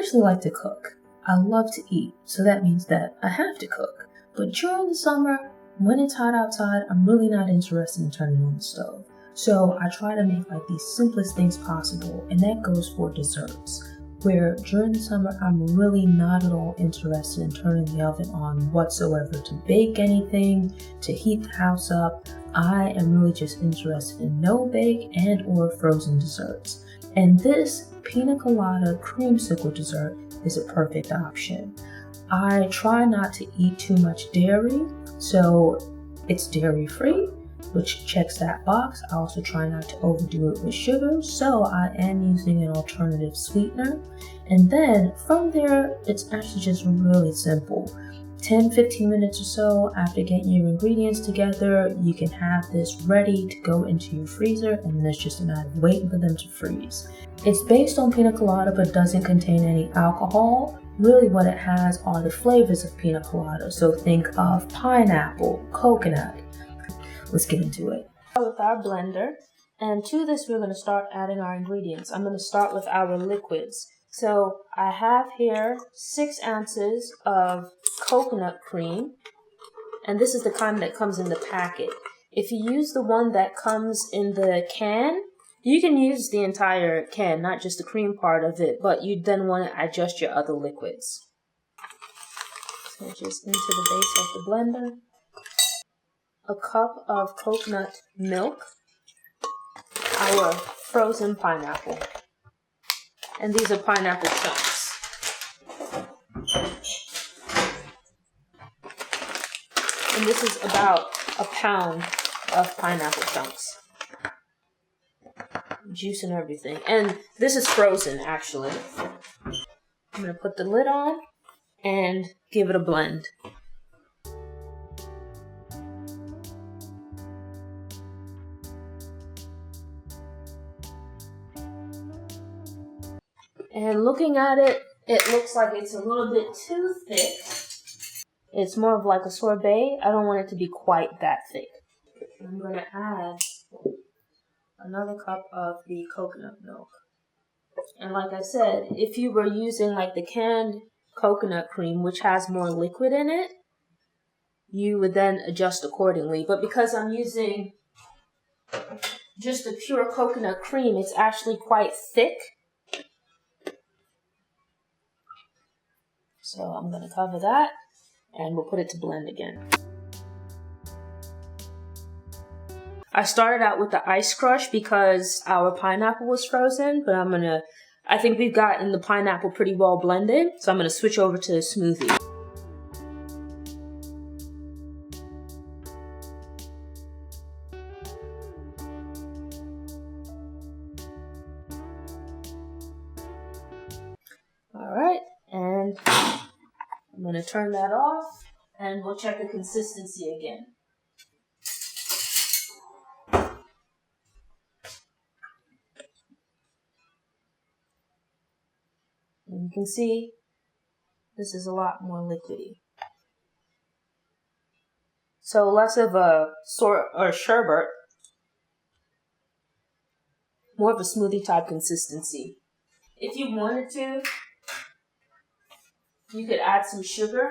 actually like to cook. I love to eat, so that means that I have to cook. But during the summer, when it's hot outside, I'm really not interested in turning on the stove. So I try to make like the simplest things possible, and that goes for desserts, where during the summer, I'm really not at all interested in turning the oven on whatsoever to bake anything, to heat the house up. I am really just interested in no bake and or frozen desserts. And this Pina Colada creamsicle dessert is a perfect option. I try not to eat too much dairy, so it's dairy free, which checks that box. I also try not to overdo it with sugar, so I am using an alternative sweetener. And then from there, it's actually just really simple. 10-15 minutes or so after getting your ingredients together, you can have this ready to go into your freezer, and then it's just a matter of waiting for them to freeze. It's based on pina colada but doesn't contain any alcohol. Really what it has are the flavors of pina colada, so think of pineapple, coconut. Let's get into it. With our blender, and to this we're going to start adding our ingredients. I'm going to start with our liquids. So I have here 6 ounces of coconut cream, and this is the kind that comes in the packet. If you use the one that comes in the can, you can use the entire can, not just the cream part of it, but you then want to adjust your other liquids. So just into the base of the blender. A cup of coconut milk, our frozen pineapple, and these are pineapple chunks. And this is about a pound of pineapple chunks. Juice and everything. And this is frozen, actually. I'm going to put the lid on and give it a blend. And looking at it, it looks like it's a little bit too thick. It's more of like a sorbet. I don't want it to be quite that thick. I'm going to add another cup of the coconut milk. And like I said, if you were using like the canned coconut cream, which has more liquid in it, you would then adjust accordingly. But because I'm using just the pure coconut cream, it's actually quite thick. So I'm going to cover that, and we'll put it to blend again. I started out with the ice crush because our pineapple was frozen, but I think we've gotten the pineapple pretty well blended, so I'm going to switch over to the smoothie. Alright, and I'm going to turn that off, and we'll check the consistency again. And you can see this is a lot more liquidy. So less of a sherbet, more of a smoothie type consistency. If you wanted to, you could add some sugar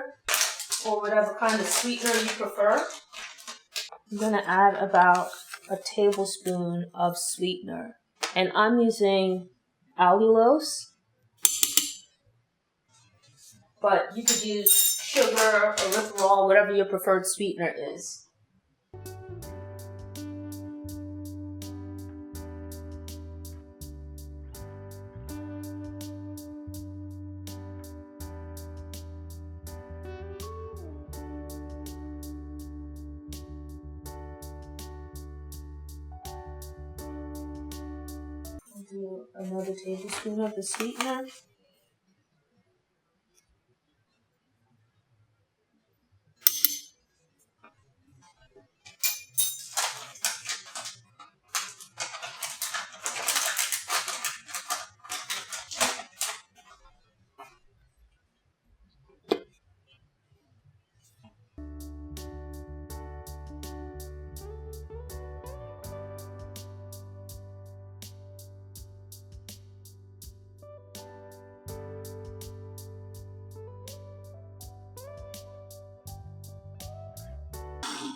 or whatever kind of sweetener you prefer. I'm going to add about a tablespoon of sweetener. And I'm using allulose. But you could use sugar or erythritol, whatever your preferred sweetener is. I'll do another tablespoon of the sweetener.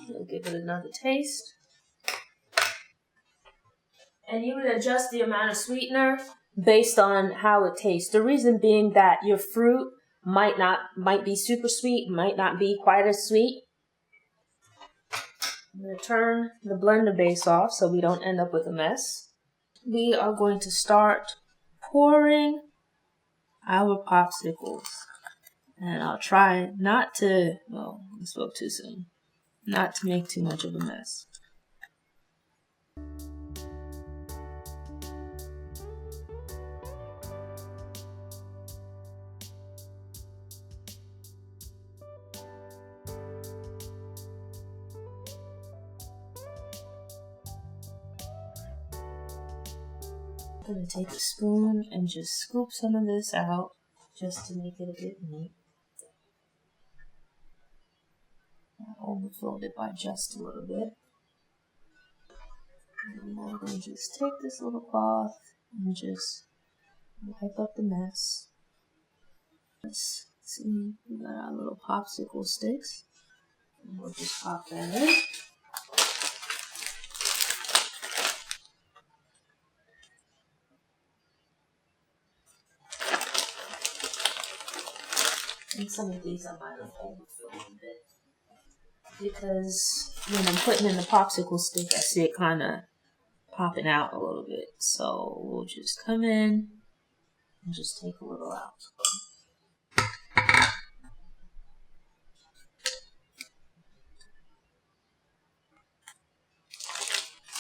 We'll give it another taste. And you would adjust the amount of sweetener based on how it tastes. The reason being that your fruit might be super sweet, might not be quite as sweet. I'm going to turn the blender base off so we don't end up with a mess. We are going to start pouring our popsicles. And I'll try not to, well, I spoke too soon, not to make too much of a mess. I'm going to take a spoon and just scoop some of this out just to make it a bit neat. I overfilled it by just a little bit. And I'm going to just take this little cloth and just wipe up the mess. Let's see, we got our little popsicle sticks. And we'll just pop that in. And some of these I might have overfilled a bit, because when I'm putting in the popsicle stick, I see it kind of popping out a little bit. So we'll just come in and just take a little out.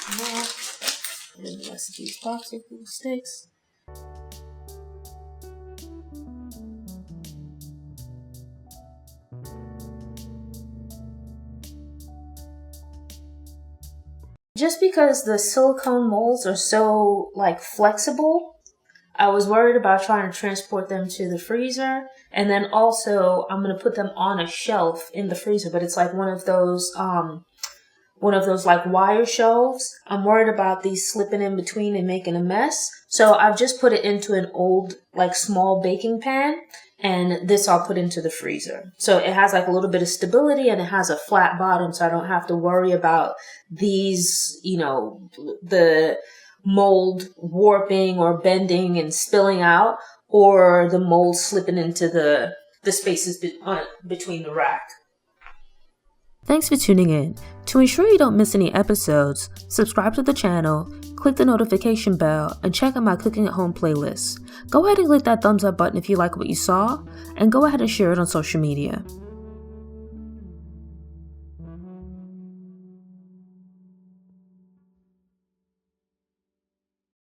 Now, put in the rest of these popsicle sticks. Just because the silicone molds are so flexible, I was worried about trying to transport them to the freezer. And then also I'm going to put them on a shelf in the freezer, but it's like one of those wire shelves. I'm worried about these slipping in between and making a mess. So I've just put it into an old small baking pan, and this I'll put into the freezer. So it has a little bit of stability, and it has a flat bottom, so I don't have to worry about these, the mold warping or bending and spilling out, or the mold slipping into the spaces between the rack. Thanks for tuning in. To ensure you don't miss any episodes, subscribe to the channel, click the notification bell, and check out my Cooking at Home playlist. Go ahead and click that thumbs up button if you like what you saw, and go ahead and share it on social media.